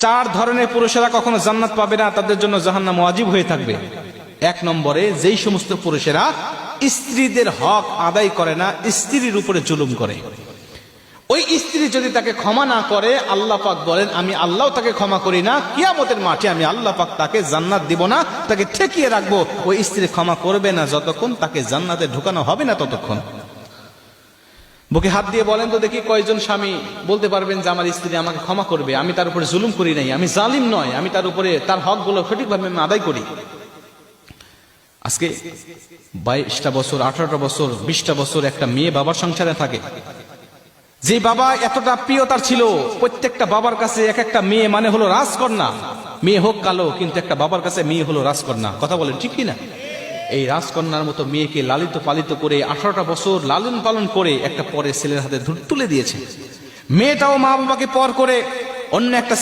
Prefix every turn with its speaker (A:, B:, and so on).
A: চার ধরনের পুরুষেরা কখনো জান্নাত পাবে না, তাদের জন্য জাহান্নাম ওয়াজিব হয়ে থাকবে। এক নম্বরে, যেই সমস্ত পুরুষেরা স্ত্রীদের হক আদায় করে না, স্ত্রীর উপরে জুলুম করে। ওই স্ত্রী যদি তাকে ক্ষমা না করে, আল্লাহ পাক বলেন আমি আল্লাহ তাকে ক্ষমা করি না, কিয়ামতের মাঠে আমি আল্লাহ পাক তাকে জান্নাত দিব না, তাকে ঠেকিয়ে রাখবো। ওই স্ত্রী ক্ষমা করবে না যতক্ষণ তাকে জান্নাতে ঢুকানো হবে না ততক্ষণ। বুকে হাত দিয়ে বলেন তো দেখি, কয়জন স্বামী বলতে পারবেন যে আমার স্ত্রী আমাকে ক্ষমা করবে, আমি তার উপরে জুলুম করি নাই, আমি জালিম নয়, আমি তার উপরে তার হকগুলো সঠিকভাবে আমি আদায় করি। আজকে 22টা বছর, 18টা বছর, 20টা বছর একটা মেয়ে বাবার সংসারে থাকে, যে বাবা এতটা প্রিয় তার ছিল। প্রত্যেকটা বাবার কাছে এক একটা মেয়ে মানে হলো রাজকন্যা। মেয়ে হোক কালো, কিন্তু একটা বাবার কাছে মেয়ে হলো রাজকন্যা। কথা বলেন ঠিক কিনা? এই রাজকন্যার মতো মেয়েকে লালিত পালিত করে 18টা বছর লালন পালন করে একটা পরে ছেলের হাতে তুলে দিয়েছে। মেয়েটাও মা বাবাকে পর করে অন্য একটা